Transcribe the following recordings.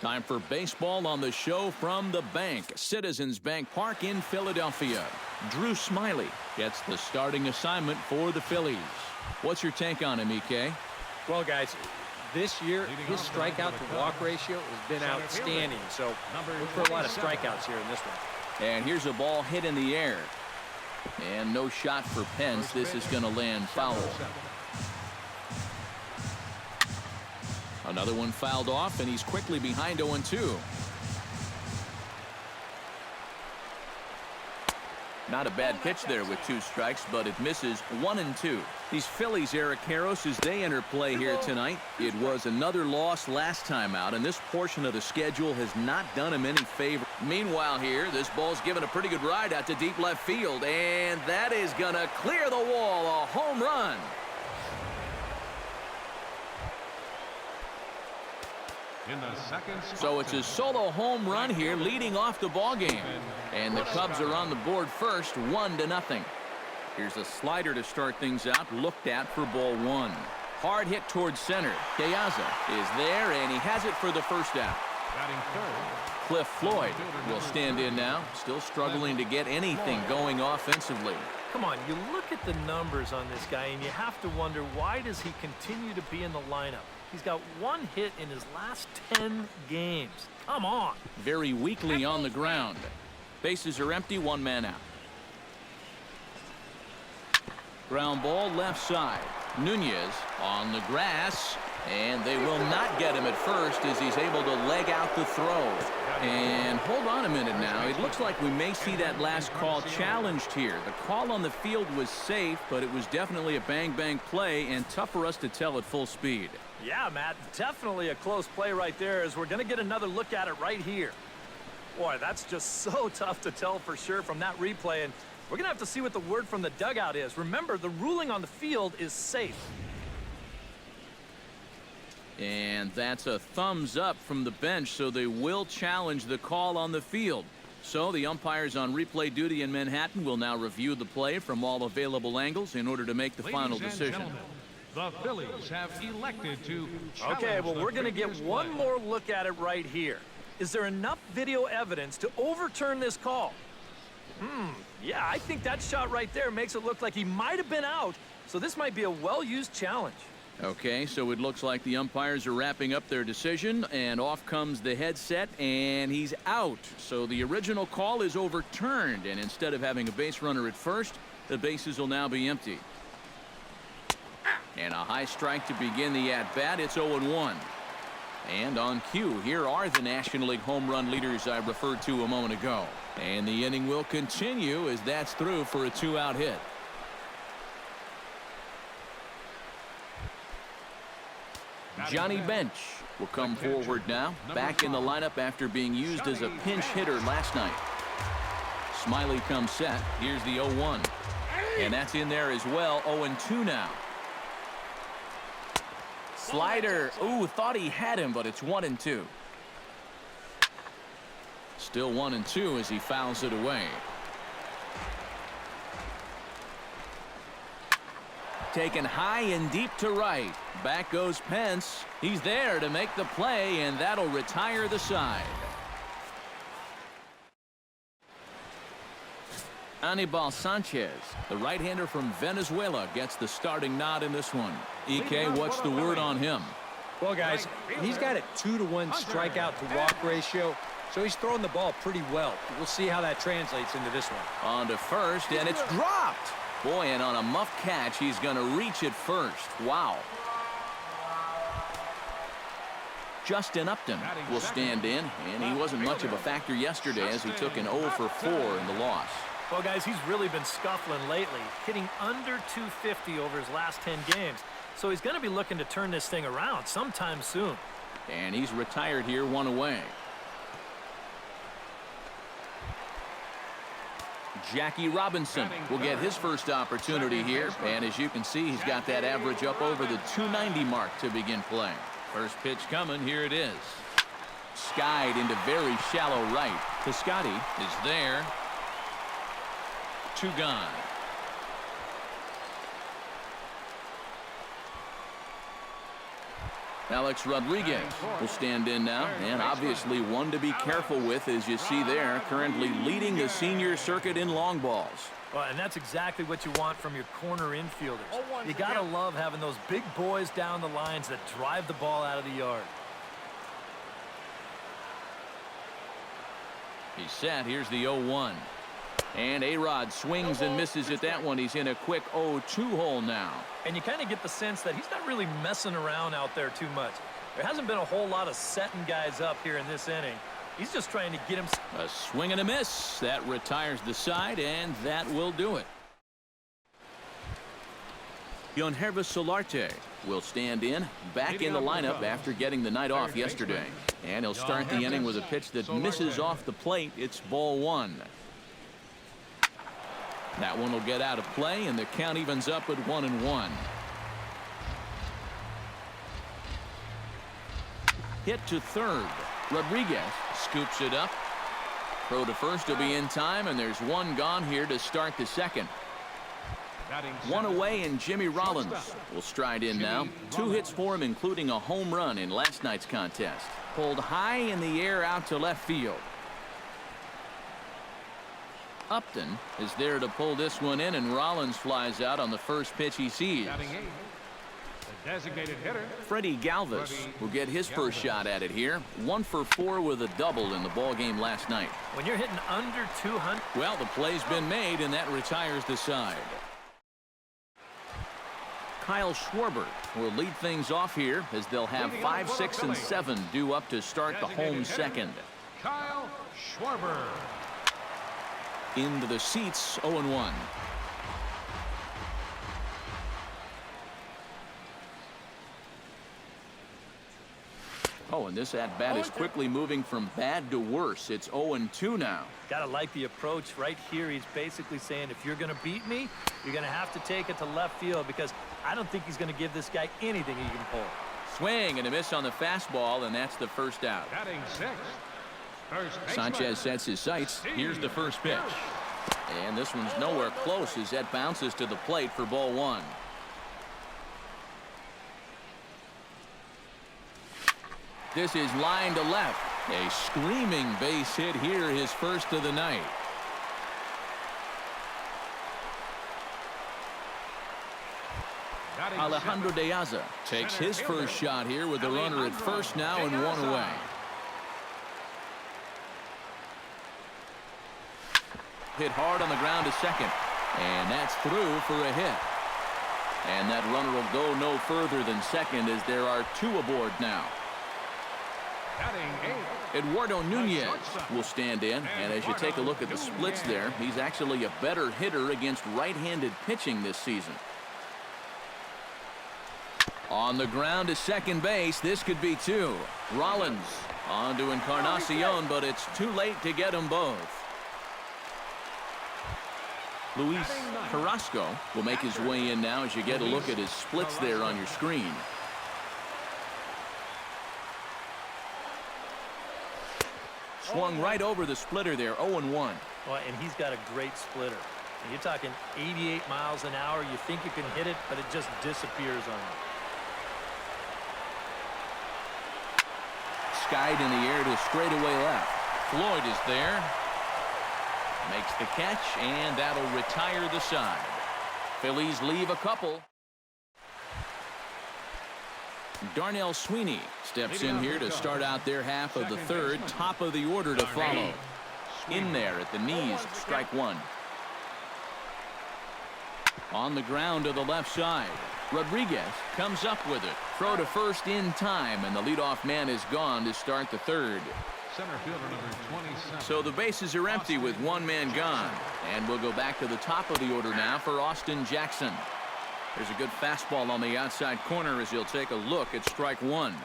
Time for baseball on the show from the bank. Citizens Bank Park in Philadelphia. Drew Smiley gets the starting assignment for the Phillies. What's your take on him, EK? Well, guys, this year his strikeout to walk ratio has been outstanding. So look for a lot of strikeouts here in this one. And here's a ball hit in the air. And no shot for Pence. This is going to land foul. Another one fouled off, and he's quickly behind 0-2. Not a bad pitch there with 2 strikes, but it misses 1-2. These Phillies, Eric Karros, as they enter play here tonight. It was another loss last time out, and this portion of the schedule has not done him any favor. Meanwhile here, this ball's given a pretty good ride out to deep left field, and that is going to clear the wall. A home run. So it's a solo home run here leading off the ball game. And the Cubs are on the board first, 1-0. Here's a slider to start things out, looked at for ball 1. Hard hit towards center. Piazza is there, and he has it for the first out. Cliff Floyd will stand in now, still struggling to get anything going offensively. Come on, you look at the numbers on this guy, and you have to wonder, why does he continue to be in the lineup? He's got 1 hit in his last 10 games. Come on. Very weakly on the ground. Bases are empty, 1 man out. Ground ball left side. Nunez on the grass, and they will not get him at first as he's able to leg out the throw. And hold on a minute now. It looks like we may see that last call challenged here. The call on the field was safe, but it was definitely a bang-bang play and tough for us to tell at full speed. Yeah, Matt, definitely a close play right there, as we're going to get another look at it right here. Boy, that's just so tough to tell for sure from that replay, and we're going to have to see what the word from the dugout is. Remember, the ruling on the field is safe. And that's a thumbs up from the bench, so they will challenge the call on the field. So the umpires on replay duty in Manhattan will now review the play from all available angles in order to make the final decision. The Phillies have elected to challenge. Okay, well, we're going to get one more look at it right here. Is there enough video evidence to overturn this call? Yeah, I think that shot right there makes it look like he might have been out, so this might be a well-used challenge. Okay, so it looks like the umpires are wrapping up their decision, and off comes the headset, and he's out. So the original call is overturned, and instead of having a base runner at first, the bases will now be empty. And a high strike to begin the at-bat. It's 0-1. And on cue, here are the National League home run leaders I referred to a moment ago. And the inning will continue as that's through for a 2-out hit. Johnny Bench will come forward now, back in the lineup after being used as a pinch hitter last night. Smiley comes set. Here's the 0-1. And that's in there as well. 0-2 now. Slider. Ooh, thought he had him, but it's 1-2. Still 1-2 as he fouls it away. Taken high and deep to right. Back goes Pence. He's there to make the play, and that'll retire the side. Anibal Sanchez, the right-hander from Venezuela, gets the starting nod in this one. EK, what's the word on him? Well, guys, he's got a 2-to-1 strikeout to walk ratio, so he's throwing the ball pretty well. We'll see how that translates into this one. On to first, and it's dropped. Boy, and on a muff catch, he's going to reach it first. Wow. Justin Upton will stand in, and he wasn't much of a factor yesterday as he took an 0-for-4 in the loss. Well, guys, he's really been scuffling lately, hitting under 250 over his last 10 games. So he's going to be looking to turn this thing around sometime soon. And he's retired here, 1 away. Jackie Robinson will get his first opportunity here. And as you can see, he's got that average up over the 290 mark to begin play. First pitch coming. Here it is. Skied into very shallow right. Piscotty is there. 2 gone. Alex Rodriguez will stand in now, and obviously one to be careful with, as you see there, currently leading the senior circuit in long balls. Well, and that's exactly what you want from your corner infielders. You got to love having those big boys down the lines that drive the ball out of the yard. He's set. Here's the 0-1. And A-Rod swings and misses at that one. He's in a quick 0-2 hole now. And you kind of get the sense that he's not really messing around out there too much. There hasn't been a whole lot of setting guys up here in this inning. He's just trying to get him. A swing and a miss. That retires the side, and that will do it. Yonhervis Solarte will stand in, back in the lineup after getting the night off yesterday. And he'll start the inning with a pitch that misses off the plate. It's ball one. That one will get out of play, and the count evens up at 1-1. Hit to third. Rodriguez scoops it up. Throw to first will be in time, and there's one gone here to start the second. One away, and Jimmy Rollins will stride in now. 2 hits for him, including a home run in last night's contest. Pulled high in the air out to left field. Upton is there to pull this one in, and Rollins flies out on the first pitch he sees. The designated hitter, Freddie Galvis will get his first shot at it here. 1 for 4 with a double in the ball game last night. When you're hitting under 200. Well, the play's been made, and that retires the side. Kyle Schwarber will lead things off here, as they'll have 5, 6, and 7 due up to start the home second. Kyle Schwarber. Into the seats, 0-1. Oh, and this at-bat is quickly moving from bad to worse. It's 0-2 now. Gotta like the approach right here. He's basically saying, if you're gonna beat me, you're gonna have to take it to left field, because I don't think he's gonna give this guy anything he can pull. Swing and a miss on the fastball, and that's the first out. Batting sixth, first baseman. Sanchez sets his sights. Here's the first pitch. And this one's nowhere close as that bounces to the plate for ball one. This is line to left. A screaming base hit here, his first of the night. Alejandro De Aza takes his first shot here with the runner at first now and 1 away. Hit hard on the ground to second, and that's through for a hit. And that runner will go no further than second, as there are 2 aboard now. Eduardo Nunez will stand in, and as you take a look at the splits there, he's actually a better hitter against right-handed pitching this season. On the ground to second base, this could be 2. Rollins on to Encarnacion, but it's too late to get them both. Luis Carrasco will make his way in now, as you get a look at his splits there on your screen. Swung right over the splitter there, 0-1. Well, and he's got a great splitter. And you're talking 88 miles an hour. You think you can hit it, but it just disappears on you. Skied in the air to straightaway left. Floyd is there. Makes the catch, and that'll retire the side. Phillies leave a couple. Darnell Sweeney steps in here to start out their half of the third. Top of the order to follow. In there at the knees, strike 1. On the ground to the left side. Rodriguez comes up with it. Throw to first in time, and the leadoff man is gone to start the third. Center fielder number 27. So the bases are empty with 1 man gone. And we'll go back to the top of the order now for Austin Jackson. There's a good fastball on the outside corner as he'll take a look at strike 1.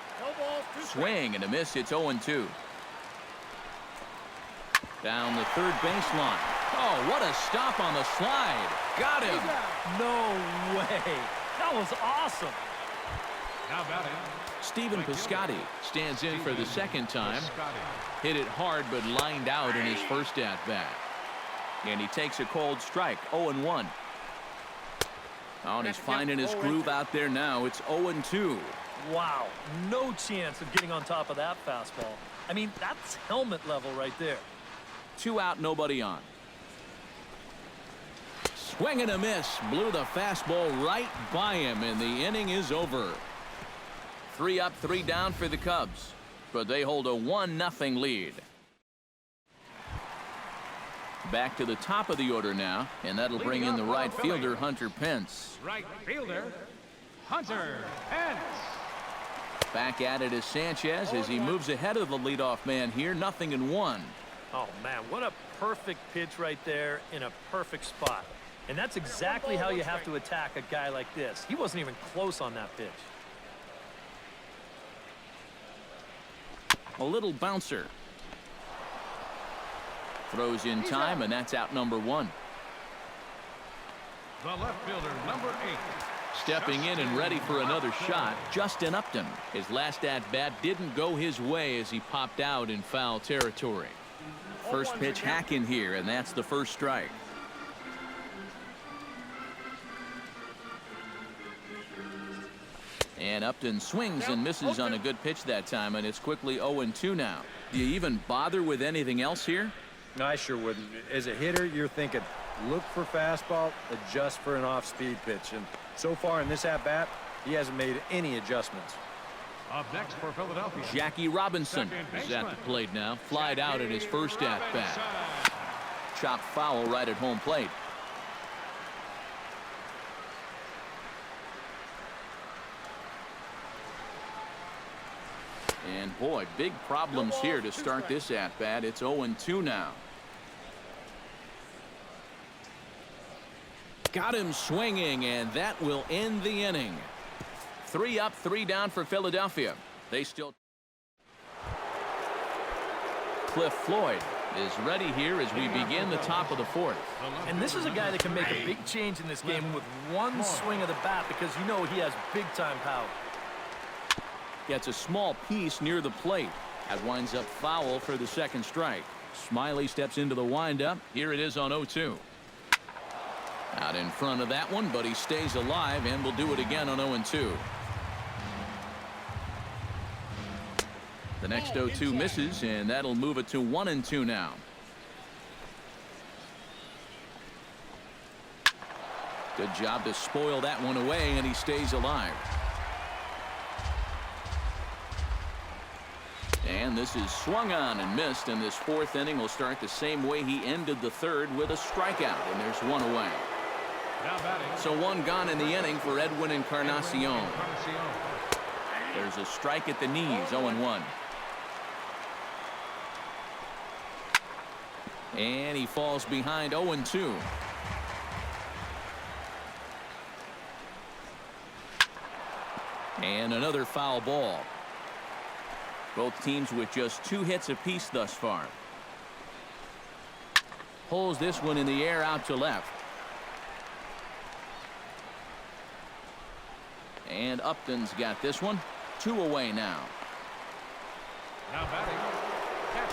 Swing and a miss. It's 0-2. Down the third baseline. Oh, what a stop on the slide. Got him. No way. That was awesome. Now batting, Stephen Piscotty stands in for the second time. Hit it hard, but lined out in his first at-bat. And he takes a cold strike, 0-1. Oh, and he's finding his groove out there now. It's 0-2. Wow, no chance of getting on top of that fastball. I mean, that's helmet level right there. 2 out, nobody on. Swing and a miss. Blew the fastball right by him, and the inning is over. 3 up, 3 down for the Cubs, but they hold a 1-0 lead. Back to the top of the order now, and that'll bring in the right fielder, Hunter Pence. Right fielder, Hunter Pence. Back at it is Sanchez as he moves ahead of the leadoff man here. 0-1. Oh, man, what a perfect pitch right there in a perfect spot. And that's exactly how you have to attack a guy like this. He wasn't even close on that pitch. A little bouncer. Throws in time, and that's out number 1. The left fielder, number 8. Stepping in and ready for another shot, Justin Upton. His last at-bat didn't go his way as he popped out in foul territory. First pitch hack in here, and that's the first strike. And Upton swings and misses on a good pitch that time, and it's quickly 0-2 now. Do you even bother with anything else here? No, I sure wouldn't. As a hitter, you're thinking, look for fastball, adjust for an off-speed pitch. And so far in this at-bat, he hasn't made any adjustments. Up next for Philadelphia, Jackie Robinson is at the plate now. Flied out at his first at-bat. Chopped foul right at home plate. And boy, big problems here to start this at-bat. It's 0-2 now. Got him swinging, and that will end the inning. 3 up, 3 down for Philadelphia. They still. Cliff Floyd is ready here as we begin the top of the 4th. And this is a guy that can make a big change in this game with one swing of the bat, because you know he has big-time power. Gets a small piece near the plate. That winds up foul for the second strike. Smiley steps into the windup. Here it is on 0-2. Out in front of that one, but he stays alive and will do it again on 0-2. The next 0-2 misses, and that'll move it to 1-2 now. Good job to spoil that one away, and he stays alive. And this is swung on and missed, and this 4th inning will start the same way he ended the 3rd, with a strikeout, and there's 1 away. So 1 gone in the inning for Edwin Encarnacion. There's a strike at the knees, 0-1. And he falls behind 0-2. And another foul ball. Both teams with just 2 hits apiece thus far. Pulls this one in the air out to left. And Upton's got this one. 2 away now.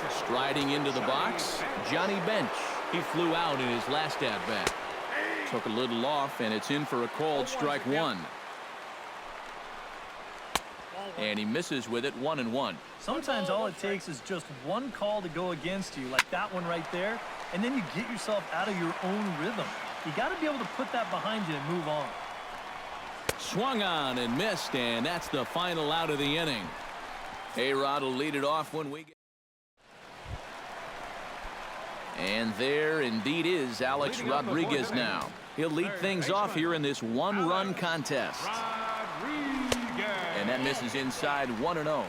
Striding into the box, Johnny Bench. He flew out in his last at-bat. Took a little off, and it's in for a called strike 1. And he misses with it, 1-1. Sometimes all it takes is just one call to go against you, like that one right there, and then you get yourself out of your own rhythm. You got to be able to put that behind you and move on. Swung on and missed, and that's the final out of the inning. A-Rod will lead it off when we get. And there indeed is Alex Rodriguez now. He'll lead things off here in this 1-run contest. And that misses inside, 1-0.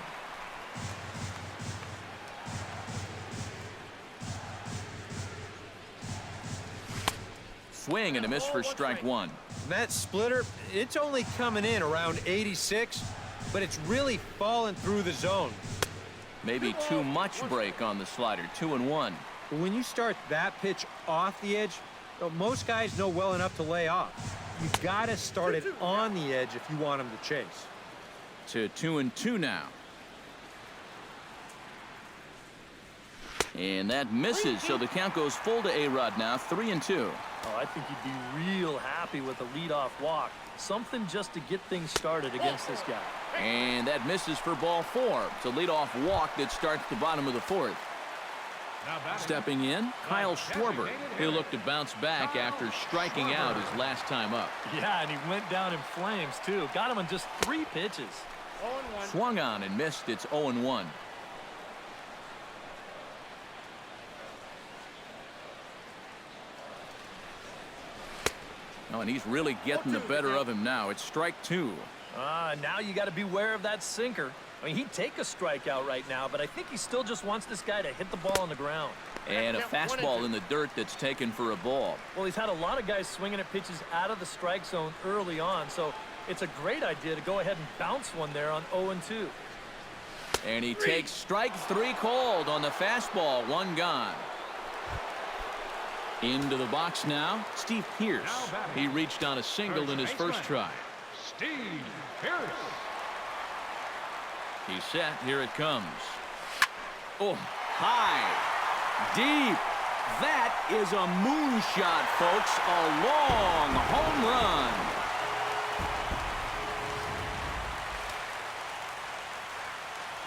Swing and a miss for strike 1. That splitter, it's only coming in around 86, but it's really falling through the zone. Maybe too much break on the slider, 2-1. But when you start that pitch off the edge, most guys know well enough to lay off. You got to start it on the edge if you want him to chase. To 2-2 now. And that misses, so the count goes full to A-Rod now, 3-2. Oh, I think he'd be real happy with a leadoff walk. Something just to get things started against this guy. And that misses for ball 4. It's a leadoff walk that starts the bottom of the 4th. Stepping in, Kyle Schwarber. He'll look to bounce back after striking out his last time up. Yeah, and he went down in flames, too. Got him on just 3 pitches. Swung on and missed. It's 0-1. Oh, and he's really getting the better of him now. It's strike 2. Now you got to beware of that sinker. I mean, he'd take a strikeout right now, but I think he still just wants this guy to hit the ball on the ground. And a fastball in the dirt that's taken for a ball. Well, he's had a lot of guys swinging at pitches out of the strike zone early on, so it's a great idea to go ahead and bounce one there on 0-2. And he takes strike 3 called on the fastball. 1 gone. Into the box now, Steve Pearce. He reached on a single in his first try. Steve Pearce. He's set. Here it comes. Oh, high. Deep. That is a moonshot, folks. A long home run.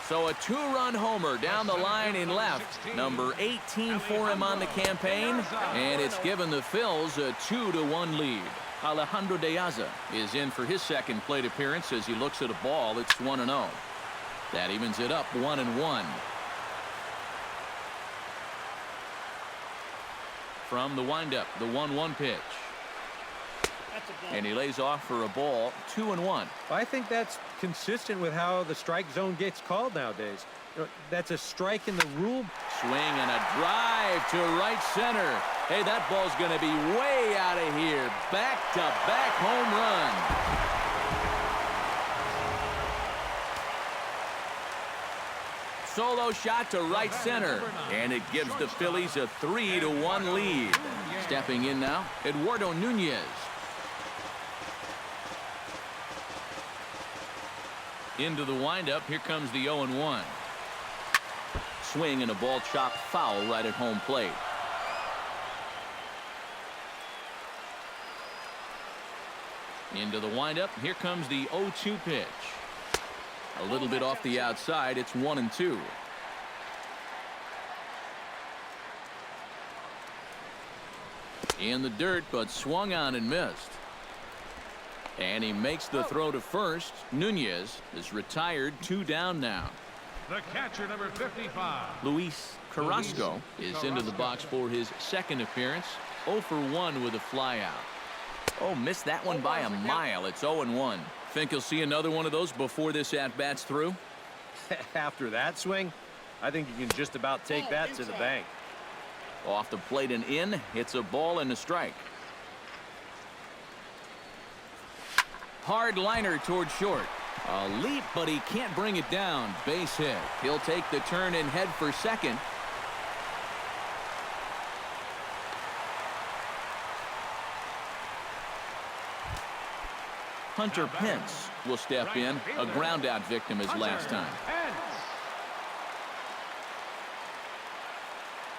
So a 2-run homer down the line in left. Number 18 for him on the campaign. And it's given the Phils a 2-1 lead. Alejandro De Aza is in for his second plate appearance as he looks at a ball. It's 1-0. That evens it up 1-1. From the windup, the 1-1 pitch. And he lays off for a ball. 2-1. I think that's consistent with how the strike zone gets called nowadays. That's a strike in the rule. Swing and a drive to right center. Hey, that ball's going to be way out of here. Back-to-back home run. Solo shot to right center, and it gives the Phillies a 3-1 lead. Stepping in now, Eduardo Nunez. Into the windup, here comes the 0-1. Swing and a ball chopped foul right at home plate. Into the windup, here comes the 0-2 pitch. A little bit off the outside. It's 1-2. In the dirt, but swung on and missed. And he makes the throw to first. Nunez is retired. 2 down now. The catcher, number 55. Luis Carrasco is into the box for his second appearance. 0 for 1 with a fly out. Oh, missed that one by a mile. It's 0-1. Think you'll see another one of those before this at-bat's through? After that swing, I think you can just about take that to the bank. Off the plate and in. It's a ball and a strike. Hard liner toward short. A leap, but he can't bring it down. Base hit. He'll take the turn and head for second. Hunter Pence will step in. A ground-out victim as last time.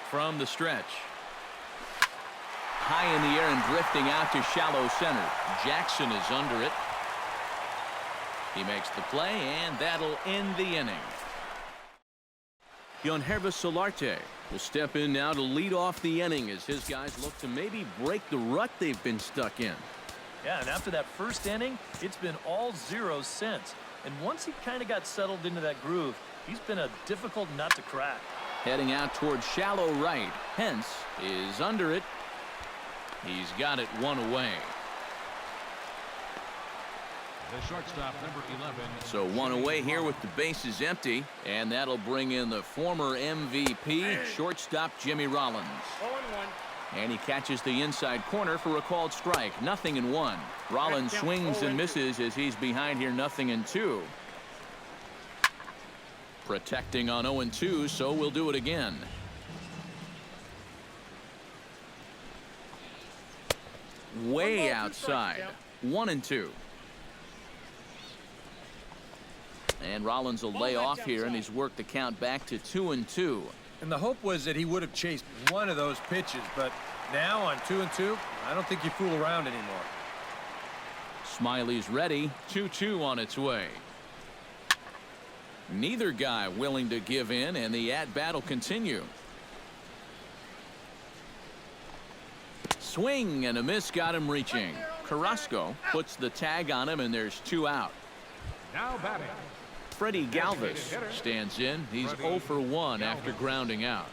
From the stretch. High in the air and drifting out to shallow center. Jackson is under it. He makes the play, and that'll end the inning. Yonhervis Solarte will step in now to lead off the inning as his guys look to maybe break the rut they've been stuck in. Yeah, and after that first inning, it's been all zeros since. And once he kind of got settled into that groove, he's been a difficult nut to crack. Heading out towards shallow right. Pence is under it. He's got it 1 away. The shortstop, number 11. So 1 away here with the bases empty. And that'll bring in the former MVP, shortstop Jimmy Rollins. 0-1. And he catches the inside corner for a called strike. 0-1. Rollins swings and misses as he's behind here 0-2. Protecting on 0-2, so we'll do it again. Way outside. 1-2. And Rollins will lay off here, and he's worked the count back to 2-2. And the hope was that he would have chased one of those pitches, but now on 2-2, I don't think you fool around anymore. Smiley's ready. 2-2 on its way. Neither guy willing to give in, and the at-bat will continue. Swing and a miss got him reaching. Carrasco puts the tag on him, and there's 2 out. Now batting. Freddie Galvis stands in. He's 0 for 1 after grounding out.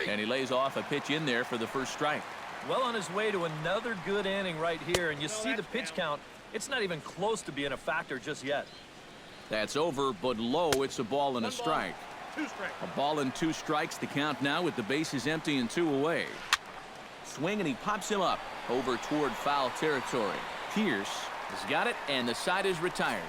And he lays off a pitch in there for the first strike. Well on his way to another good inning right here, and you see the pitch count. It's not even close to being a factor just yet. That's over, but low. It's a ball and a strike. A ball and 2 strikes. The count now with the bases empty and 2 away. Swing, and he pops him up over toward foul territory. Pierce has got it, and the side is retired.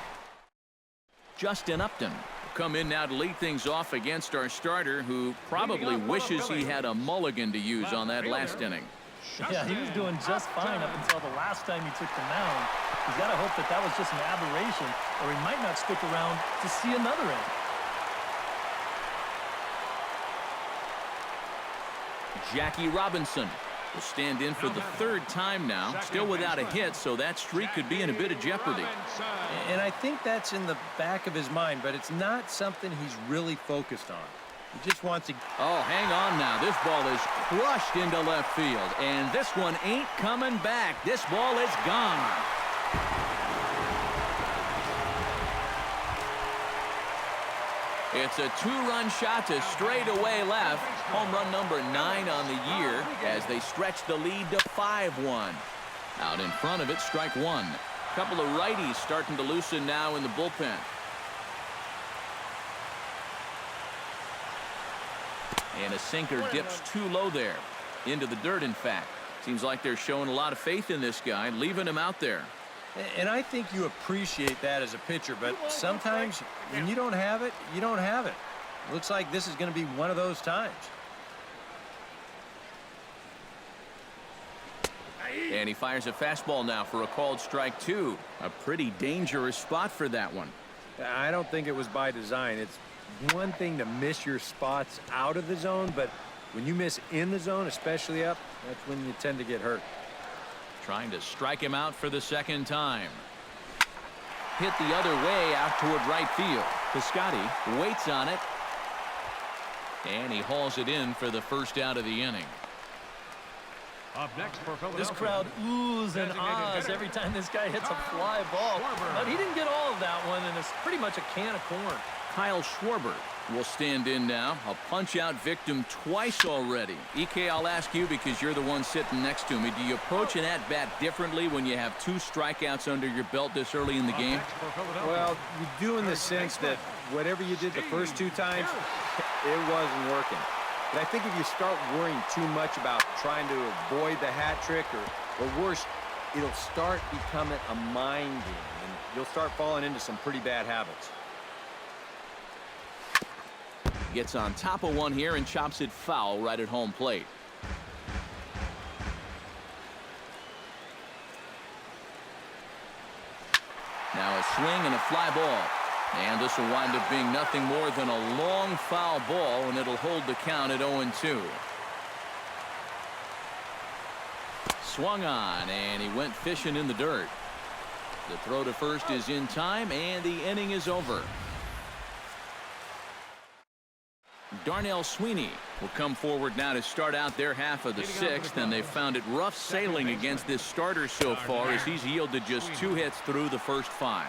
Justin Upton will come in now to lead things off against our starter, who probably wishes he had a mulligan to use on that last inning. Yeah, he was doing just fine up until the last time he took the mound. He's got to hope that that was just an aberration, or he might not stick around to see another inning. Jackie Robinson will stand in for the 3rd time now, still without a hit, so that streak could be in a bit of jeopardy. And I think that's in the back of his mind, but it's not something he's really focused on. He just wants to... Oh, hang on now. This ball is crushed into left field, and this one ain't coming back. This ball is gone. It's a 2-run shot to straightaway left. Home run number 9 on the year as they stretch the lead to 5-1. Out in front of it, strike 1. Couple of righties starting to loosen now in the bullpen. And a sinker dips too low there. Into the dirt, in fact. Seems like they're showing a lot of faith in this guy, leaving him out there. And I think you appreciate that as a pitcher, but sometimes when you don't have it, you don't have it. Looks like this is going to be one of those times. And he fires a fastball now for a called strike 2. A pretty dangerous spot for that one. I don't think it was by design. It's one thing to miss your spots out of the zone, but when you miss in the zone, especially up, that's when you tend to get hurt. Trying to strike him out for the 2nd time. Hit the other way out toward right field. Piscotty waits on it. And he hauls it in for the 1st out of the inning. Up next for Philadelphia. This crowd oohs and ahs every time this guy hits a fly ball. But he didn't get all of that one, and it's pretty much a can of corn. Kyle Schwarber will stand in now. A punch-out victim twice already. EK, I'll ask you because you're the one sitting next to me. Do you approach an at-bat differently when you have 2 strikeouts under your belt this early in the game? Well, you do in the sense that whatever you did the first 2 times, it wasn't working. But I think if you start worrying too much about trying to avoid the hat trick, or worse, it'll start becoming a mind game, and you'll start falling into some pretty bad habits. Gets on top of one here and chops it foul right at home plate. Now a swing and a fly ball. And this will wind up being nothing more than a long foul ball, and it'll hold the count at 0-2. Swung on, and he went fishing in the dirt. The throw to first is in time, and the inning is over. Darnell Sweeney will come forward now to start out their half of the 6th, and they've found it rough sailing against this starter so far as he's yielded just 2 hits through the first 5.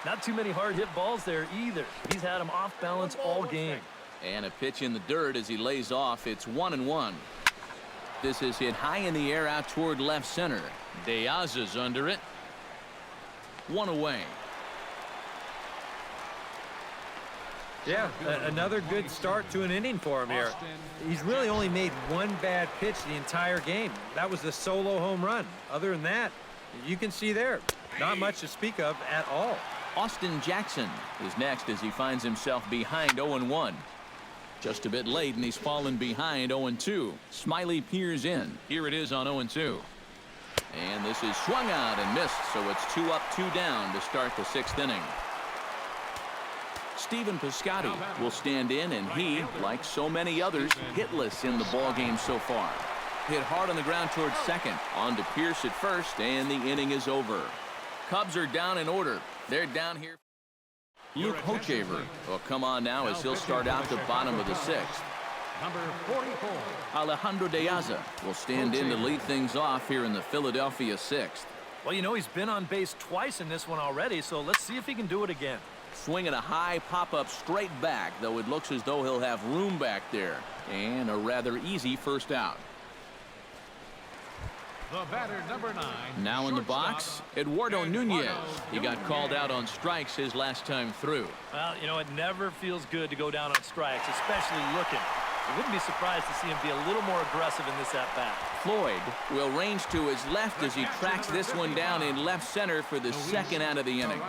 Not too many hard hit balls there either. He's had him off balance all game. And a pitch in the dirt as he lays off. It's 1-1. This is hit high in the air out toward left center. Diaz is under it. 1 away. Yeah, another good start to an inning for him here. He's really only made 1 bad pitch the entire game. That was the solo home run. Other than that, you can see there, not much to speak of at all. Austin Jackson is next as he finds himself behind 0-1. Just a bit late, and he's fallen behind 0-2. Smiley peers in. Here it is on 0-2. And this is swung out and missed, so it's 2 up, 2 down to start the 6th inning. Stephen Piscotty will stand in, and he, like so many others, hitless in the ballgame so far. Hit hard on the ground towards second. On to Pierce at first, and the inning is over. Cubs are down in order. They're down here. Luke Hochevar will come on now as he'll start out the bottom of the sixth. Number 44. Alejandro De Aza will stand in to lead things off here in the Philadelphia sixth. Well, you know, he's been on base twice in this one already, so let's see if he can do it again. Swinging a high pop-up straight back, though it looks as though he'll have room back there. And a rather easy first out. The batter, number 9. Now in the box, Eduardo Nunez. He got called out on strikes his last time through. Well, you know, it never feels good to go down on strikes, especially looking. I wouldn't be surprised to see him be a little more aggressive in this at-bat. Floyd will range to his left as he tracks this one down in left center for the second out of the inning.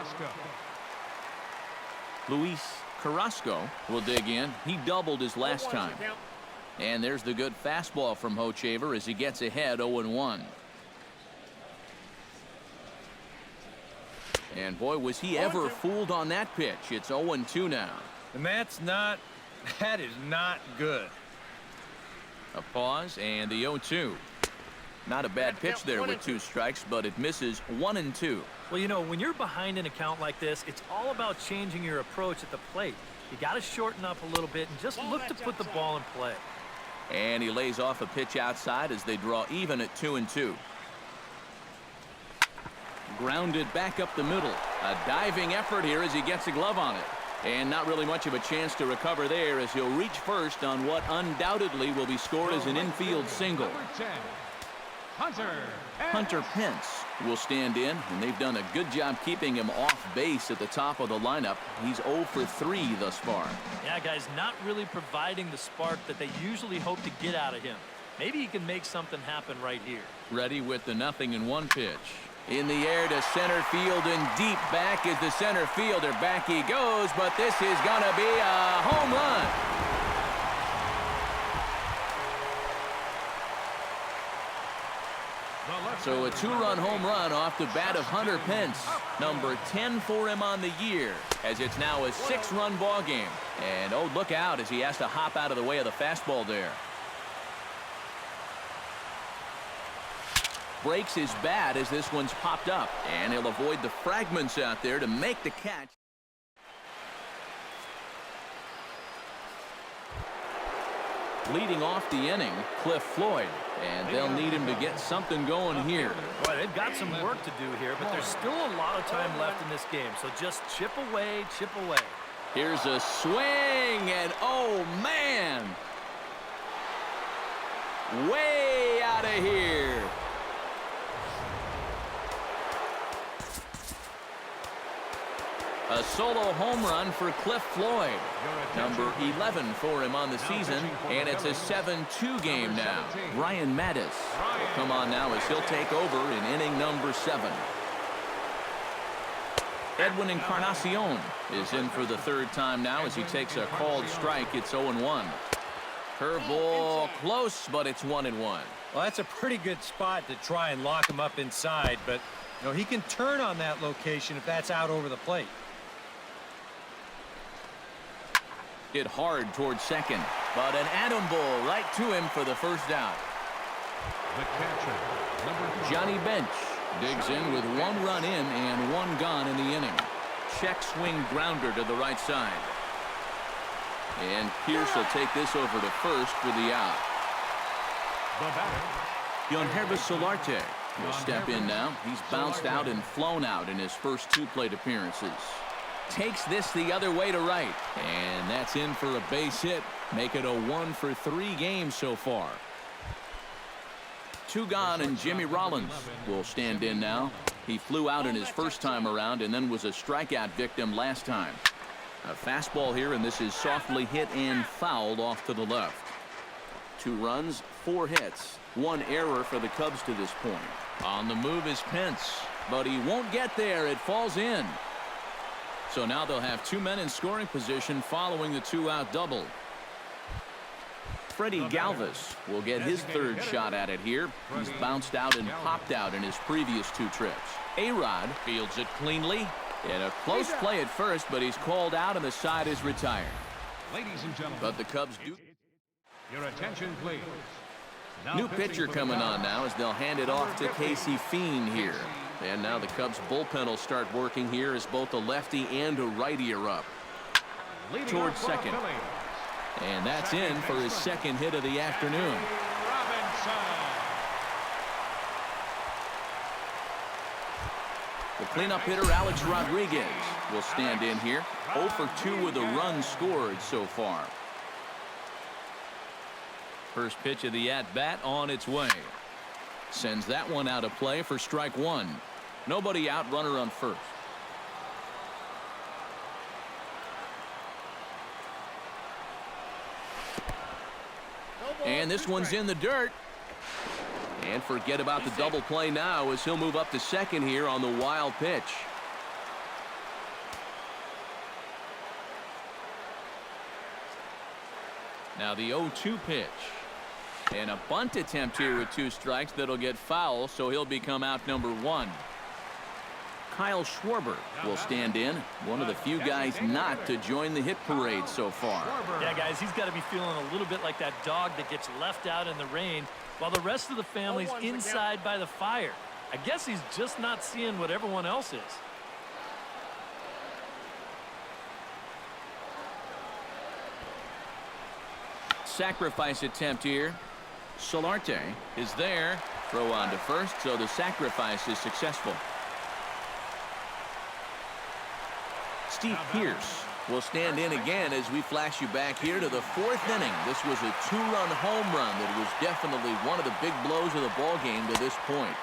Luis Carrasco will dig in. He doubled his last time. And there's the good fastball from Hochevar as he gets ahead 0-1. And boy, was he ever fooled on that pitch. It's 0-2 now. And that is not good. A pause and the 0-2. Not a bad pitch there with 2 strikes, but it misses 1-2. Well, you know, when you're behind in a count like this, it's all about changing your approach at the plate. You got to shorten up a little bit and just look to put the ball in play. And he lays off a pitch outside as they draw even at 2-2. Grounded back up the middle. A diving effort here as he gets a glove on it. And not really much of a chance to recover there as he'll reach first on what undoubtedly will be scored as an infield single. Number 10. Hunter Pence will stand in, and they've done a good job keeping him off base at the top of the lineup. He's 0 for 3 thus far. Yeah, guys, not really providing the spark that they usually hope to get out of him. Maybe he can make something happen right here. Ready with the 0-1 pitch. In the air to center field and deep back is the center fielder. Back he goes, but this is going to be a home run. So a 2-run home run off the bat of Hunter Pence. Number 10 for him on the year, as it's now a 6-run ball game. And oh, look out as he has to hop out of the way of the fastball there. Breaks his bat as this one's popped up, and he'll avoid the fragments out there to make the catch. Leading off the inning, Cliff Floyd, and they'll need him to get something going here. Boy, they've got some work to do here, but there's still a lot of time left in this game, so just chip away, chip away. Here's a swing, and oh man, way out of here. A solo home run for Cliff Floyd. Number 11 for him on the season, and it's a 7-2 game now. Ryan Mattis will come on now as he'll take over in inning number 7. Edwin Encarnacion is in for the 3rd time now as he takes a called strike. It's 0-1. Curveball close, but it's 1-1. Well, that's a pretty good spot to try and lock him up inside, but you know, he can turn on that location if that's out over the plate. Hit hard towards second, but an atom ball right to him for the first out. The catcher, number 2. Johnny Bench digs in with 1 run in and 1 gone in the inning. Check swing grounder to the right side. And Pierce will take this over to first for the out. The batter, Yangervis Solarte will step in now. He's bounced out and flown out in his first 2 plate appearances. Takes this the other way to right, and that's in for a base hit. Make it a 1 for 3 games so far. 2 gone, and Jimmy Rollins will stand in now. He flew out in his first time around and then was a strikeout victim last time. A fastball here, and this is softly hit and fouled off to the left. 2 runs, 4 hits, 1 error for the Cubs to this point. On the move is Pence, but he won't get there. It falls in. So now they'll have 2 men in scoring position following the 2-out double. Freddie Galvis will get his 3rd shot at it here. He's bounced out and popped out in his previous 2 trips. A-Rod fields it cleanly. In a close play at first, but he's called out and the side is retired. Ladies and gentlemen, But the Cubs do. Your attention, please. New pitcher coming on now as they'll hand it off to Casey Fiend here. And now the Cubs bullpen will start working here as both a lefty and a righty are up. Leading Towards off for the second. Phillies, And that's in for his second hit of the afternoon. Robinson. The cleanup hitter Alex Rodriguez will stand in here. 0 for 2 with a run scored so far. First pitch of the at-bat on its way. Sends that one out of play for strike one. Nobody out, runner on first. And this one's in the dirt. And forget about the double play now as he'll move up to second here on the wild pitch. Now the 0-2 pitch. And a bunt attempt here with 2 strikes that'll get foul, so he'll become out number 1. Kyle Schwarber will stand in, one of the few guys not to join the hit parade so far. Yeah, guys, he's got to be feeling a little bit like that dog that gets left out in the rain while the rest of the family's inside by the fire. I guess he's just not seeing what everyone else is. Sacrifice attempt here. Solarte is there. Throw on to first, so the sacrifice is successful. Steve Pearce will stand in again as we flash you back here to the 4th inning. This was a 2-run home run that was definitely one of the big blows of the ball game to this point.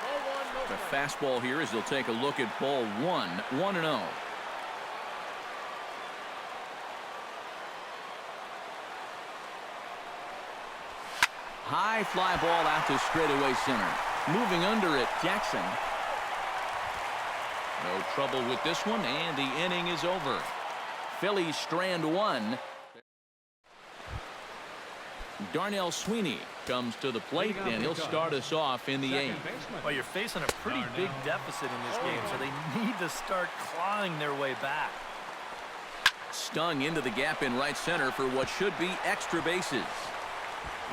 The fastball here as he'll take a look at ball 1, 1-0. High fly ball out to straightaway center. Moving under it, Jackson. No trouble with this one, and the inning is over. Phillies strand 1. Darnell Sweeney comes to the plate, and he'll start us off in the 8th. Well, you're facing a pretty big deficit in this game, so they need to start clawing their way back. Stung into the gap in right center for what should be extra bases.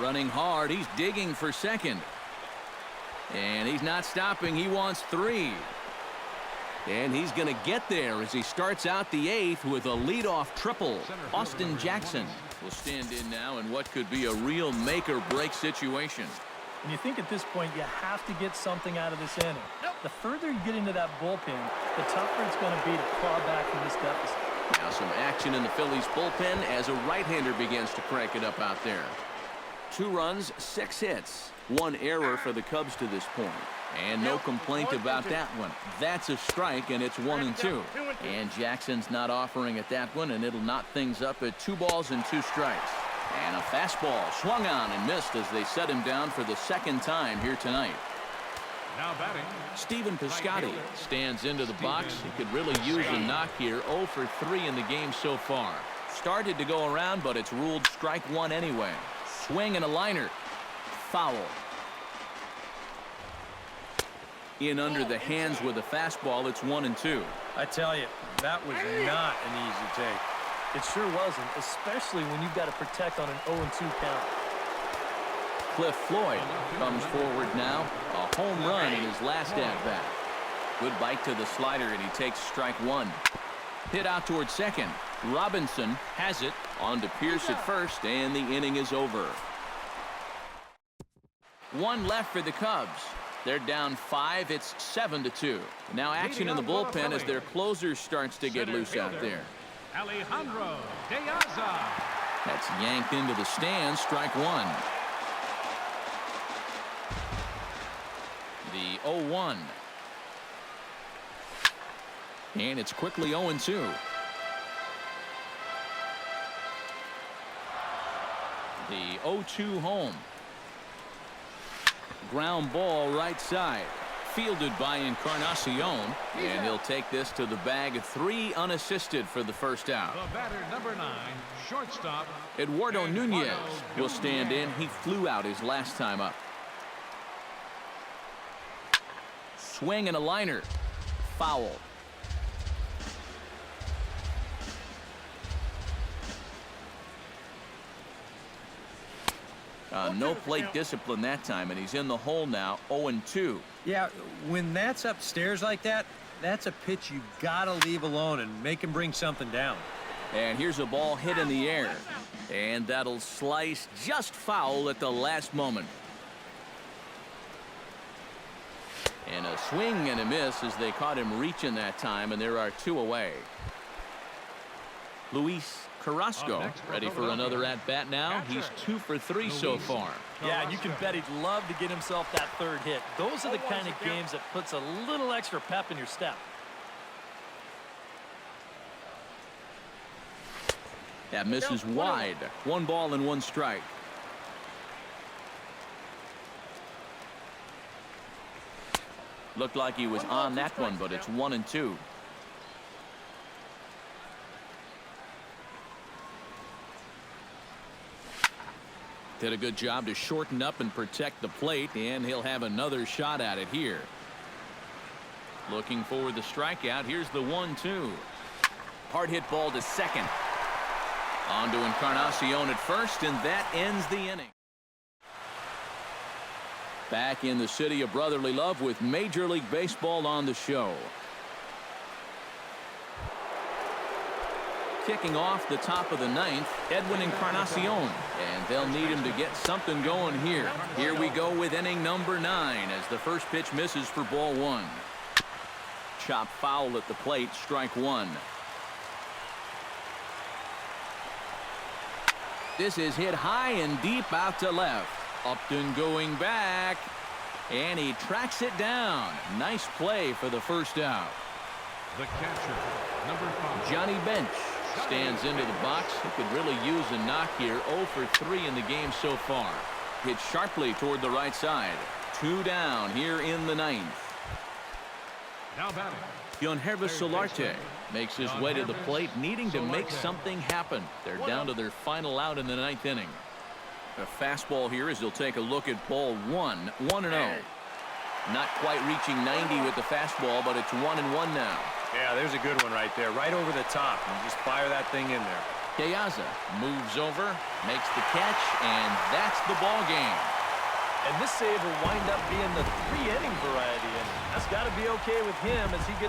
Running hard, he's digging for second. And he's not stopping, he wants 3. And he's going to get there as he starts out the 8th with a leadoff triple. Austin Jackson will stand in now in what could be a real make-or-break situation. And you think at this point you have to get something out of this inning. The further you get into that bullpen, the tougher it's going to be to claw back from this deficit. Now some action in the Phillies bullpen as a right-hander begins to crank it up out there. 2 runs, 6 hits. 1 error for the Cubs to this point. And no complaint about that one. That's a strike, and it's 1-2. And Jackson's not offering at that one, and it'll knot things up at 2 balls and 2 strikes. And a fastball swung on and missed as they set him down for the 2nd time here tonight. Now batting, Stephen Piscotty stands into the box. He could really use a knock here. 0 for 3 in the game so far. Started to go around, but it's ruled strike 1 anyway. Swing and a liner. Foul. In under the hands with a fastball, it's 1-2. I tell you, that was not an easy take. It sure wasn't, especially when you've got to protect on an 0-2 count. Cliff Floyd comes forward now. A home run in his last at-bat. Good bite to the slider, and he takes strike 1. Hit out towards second. Robinson has it. On to Pearce at first, and the inning is over. 1 left for the Cubs. They're down 5. It's 7-2. Now action in the bullpen as their closer starts to get loose out there. Alejandro De Aza. That's yanked into the stands. Strike 1. The 0-1. And it's quickly 0-2. The 0-2 home. Ground ball right side. Fielded by Encarnacion. And he'll take this to the bag. 3 unassisted for the first out. The batter, number 9, shortstop. Eduardo Nunez will stand in. He flew out his last time up. Swing and a liner. Foul. No plate discipline that time, and he's in the hole now. 0-2. Yeah, when that's upstairs like that, that's a pitch you gotta leave alone and make him bring something down. And here's a ball hit in the air. And that'll slice just foul at the last moment. And a swing and a miss as they caught him reaching that time, and there are 2 away. Luis Carrasco ready for another at-bat now. He's 2 for 3 so far. Yeah, you can bet he'd love to get himself that 3rd hit. Those are the kind of games that puts a little extra pep in your step. That misses wide. 1 ball and 1 strike. Looked like he was on that one, but it's 1-2. Did a good job to shorten up and protect the plate, and he'll have another shot at it here. Looking for the strikeout. Here's the 1-2. Hard hit ball to second. On to Encarnacion at first, and that ends the inning. Back in the city of brotherly love with Major League Baseball on the show. Kicking off the top of the 9th, Edwin Encarnacion. And they'll need him to get something going here. Here we go with inning number 9 as the first pitch misses for ball 1. Chop foul at the plate, strike 1. This is hit high and deep out to left. Upton going back, and he tracks it down. Nice play for the first out. The catcher, number 5. Johnny Bench stands into the box. He could really use a knock here. 0 for 3 in the game so far. Hit sharply toward the right side. 2 down here in the 9th. Now batting. Yonhervis Solarte makes his way to the plate, needing to make something happen. They're down to their final out in the 9th inning. A fastball here as he'll take a look at ball 1. 1-0. Not quite reaching 90 with the fastball, but it's 1-1 now. Yeah, there's a good one right there, right over the top, and just fire that thing in there. Piazza moves over, makes the catch, and that's the ball game. And this save will wind up being the 3-inning variety, and that's got to be okay with him as he gets